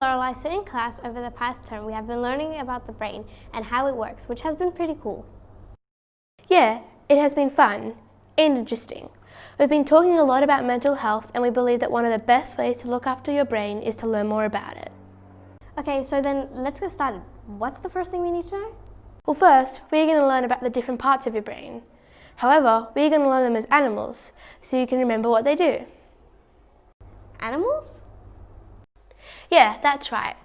Lorelai, so in class over the past term we have been learning about the brain and how it works, which has been pretty cool. Yeah, it has been fun and interesting. We've been talking a lot about mental health, and we believe that one of the best ways to look after your brain is to learn more about it. Okay, so then let's get started. What's the first thing we need to know? Well, first, we're going to learn about the different parts of your brain. However, we're going to learn them as animals, so you can remember what they do. Animals? Yeah, that's right.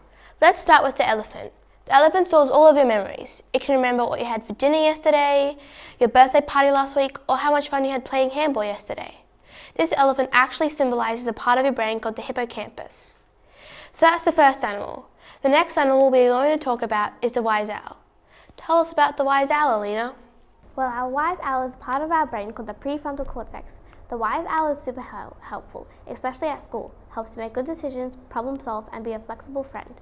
Let's start with the elephant. The elephant stores all of your memories. It can remember what you had for dinner yesterday, your birthday party last week, or how much fun you had playing handball yesterday. This elephant actually symbolizes a part of your brain called the hippocampus. So that's the first animal. The next animal we're going to talk about is the wise owl. Tell us about the wise owl, Alina. Well, our wise owl is part of our brain called the prefrontal cortex. The wise owl is super helpful, especially at school. Helps you make good decisions, problem solve, and be a flexible friend.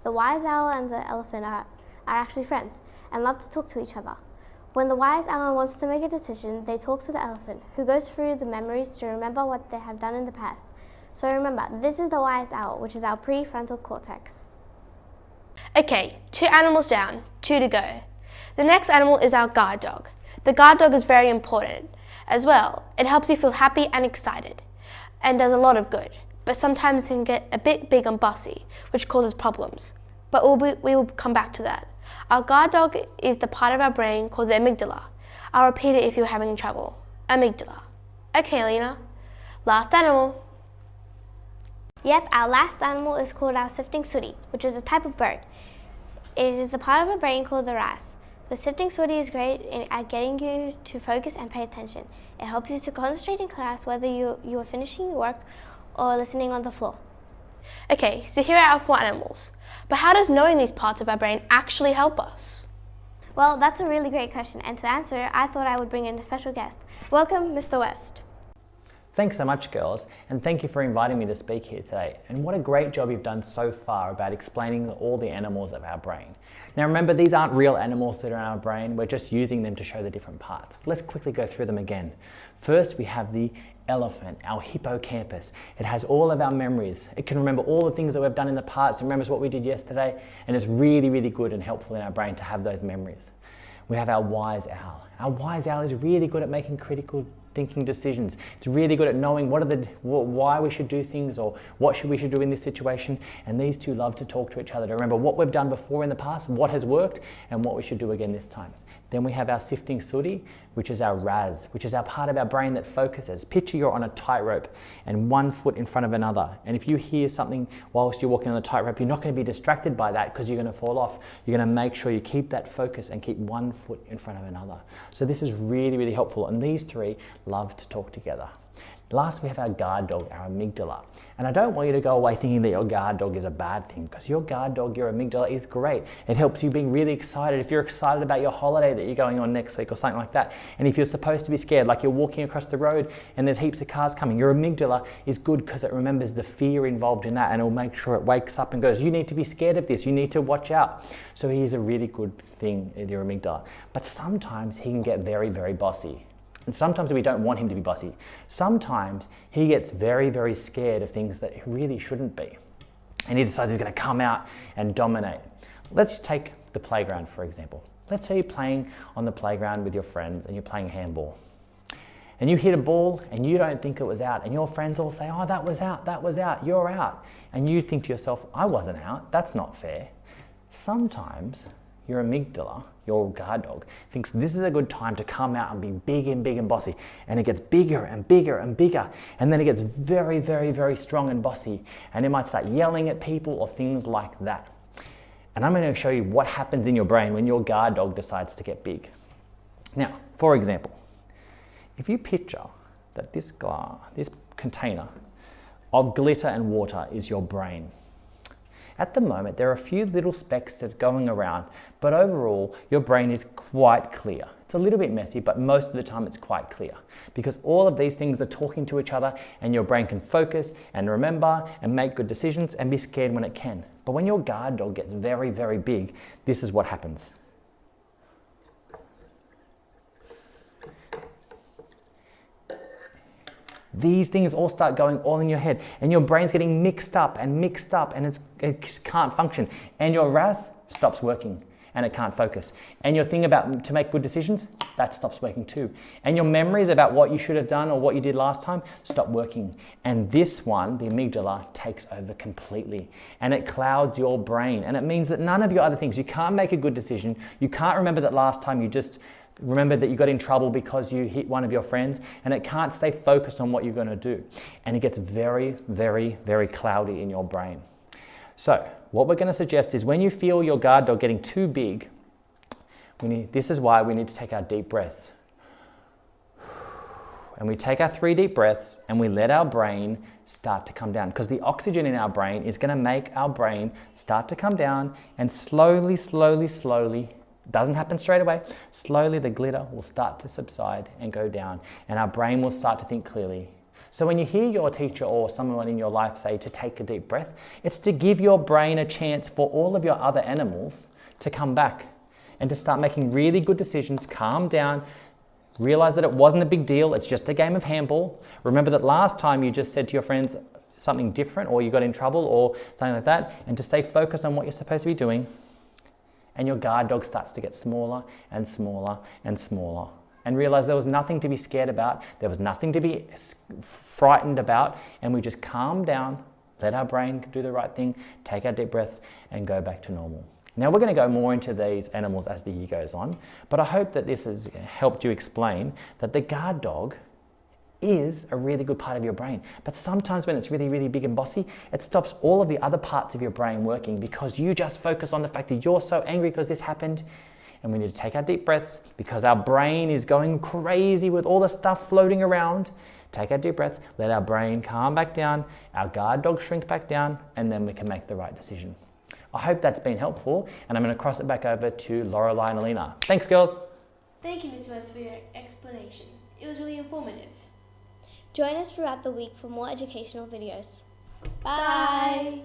The wise owl and the elephant are actually friends and love to talk to each other. When the wise owl wants to make a decision, they talk to the elephant, who goes through the memories to remember what they have done in the past. So remember, this is the wise owl, which is our prefrontal cortex. Okay, 2 animals down, 2 to go. The next animal is our guard dog. The guard dog is very important as well. It helps you feel happy and excited and does a lot of good, but sometimes it can get a bit big and bossy, which causes problems. But we will come back to that. Our guard dog is the part of our brain called the amygdala. I'll repeat it if you're having trouble. Amygdala. Okay, Alina. Last animal. Yep, our last animal is called our Sifting Sooty, which is a type of bird. It is a part of our brain called the RAS. The Sifting Sooty is great at getting you to focus and pay attention. It helps you to concentrate in class, whether you are finishing your work or listening on the floor. Okay, so here are our 4 animals. But how does knowing these parts of our brain actually help us? Well, that's a really great question, and to answer, I thought I would bring in a special guest. Welcome, Mr. West. Thanks so much, girls, and thank you for inviting me to speak here today. And what a great job you've done so far about explaining all the animals of our brain. Now remember, these aren't real animals that are in our brain, we're just using them to show the different parts. Let's quickly go through them again. First, we have the elephant, our hippocampus. It has all of our memories. It can remember all the things that we've done in the past. It remembers what we did yesterday, and it's really, really good and helpful in our brain to have those memories. We have our wise owl. Our wise owl is really good at making critical thinking decisions. It's really good at knowing why we should do things or what we should do in this situation. And these two love to talk to each other to remember what we've done before in the past, what has worked, and what we should do again this time. Then we have our Sifting Sooty, which is our RAS, which is our part of our brain that focuses. Picture you're on a tightrope and one foot in front of another. And if you hear something whilst you're walking on the tightrope, you're not going to be distracted by that because you're going to fall off. You're going to make sure you keep that focus and keep one foot in front of another. So this is really, really helpful. And these 3 love to talk together. Last, we have our guard dog, our amygdala. And I don't want you to go away thinking that your guard dog is a bad thing, because your guard dog, your amygdala, is great. It helps you being really excited. If you're excited about your holiday that you're going on next week or something like that, and if you're supposed to be scared, like you're walking across the road and there's heaps of cars coming, your amygdala is good because it remembers the fear involved in that, and it'll make sure it wakes up and goes, you need to be scared of this, you need to watch out. So he is a really good thing in your amygdala. But sometimes he can get very, very bossy. And sometimes we don't want him to be bossy. Sometimes he gets very, very scared of things that he really shouldn't be. And he decides he's going to come out and dominate. Let's take the playground, for example. Let's say you're playing on the playground with your friends and you're playing handball. And you hit a ball and you don't think it was out. And your friends all say, oh, that was out, you're out. And you think to yourself, I wasn't out, that's not fair. Sometimes your amygdala, your guard dog, thinks this is a good time to come out and be big and bossy. And it gets bigger and bigger and bigger. And then it gets very, very, very strong and bossy. And it might start yelling at people or things like that. And I'm going to show you what happens in your brain when your guard dog decides to get big. Now, for example, if you picture that this container of glitter and water is your brain. At the moment, there are a few little specks that are going around, but overall, your brain is quite clear. It's a little bit messy, but most of the time it's quite clear because all of these things are talking to each other and your brain can focus and remember and make good decisions and be scared when it can. But when your guard dog gets very, very big, this is what happens. these things all start going all in your head, and your brain's getting mixed up, and it just can't function, and your RAS stops working, and it can't focus. And your thing about to make good decisions, that stops working too. And your memories about what you should have done or what you did last time stop working. And this one, the amygdala, takes over completely. And it clouds your brain. And it means that none of your other things, you can't make a good decision. You can't remember that last time you just remembered that you got in trouble because you hit one of your friends, and it can't stay focused on what you're going to do. And it gets very, very, very cloudy in your brain. So what we're going to suggest is when you feel your guard dog getting too big, this is why we need to take our deep breaths. And we take our 3 deep breaths and we let our brain start to come down, because the oxygen in our brain is going to make our brain start to come down, and slowly, slowly, slowly, doesn't happen straight away, slowly the glitter will start to subside and go down, and our brain will start to think clearly. So when you hear your teacher or someone in your life say to take a deep breath, it's to give your brain a chance for all of your other animals to come back and to start making really good decisions, calm down, realize that it wasn't a big deal, it's just a game of handball. Remember that last time you just said to your friends something different, or you got in trouble or something like that, and to stay focused on what you're supposed to be doing. And your guard dog starts to get smaller and smaller and smaller. And realize there was nothing to be scared about, there was nothing to be frightened about, and we just calm down, let our brain do the right thing, take our deep breaths, and go back to normal. Now we're going to go more into these animals as the year goes on, but I hope that this has helped you explain that the guard dog is a really good part of your brain. But sometimes when it's really, really big and bossy, it stops all of the other parts of your brain working, because you just focus on the fact that you're so angry because this happened. And we need to take our deep breaths, because our brain is going crazy with all the stuff floating around. Take our deep breaths, let our brain calm back down, our guard dog shrink back down, and then we can make the right decision. I hope that's been helpful, and I'm going to cross it back over to Lorelei and Alina. Thanks, girls. Thank you, Mr. West, for your explanation. It was really informative. Join us throughout the week for more educational videos. Bye.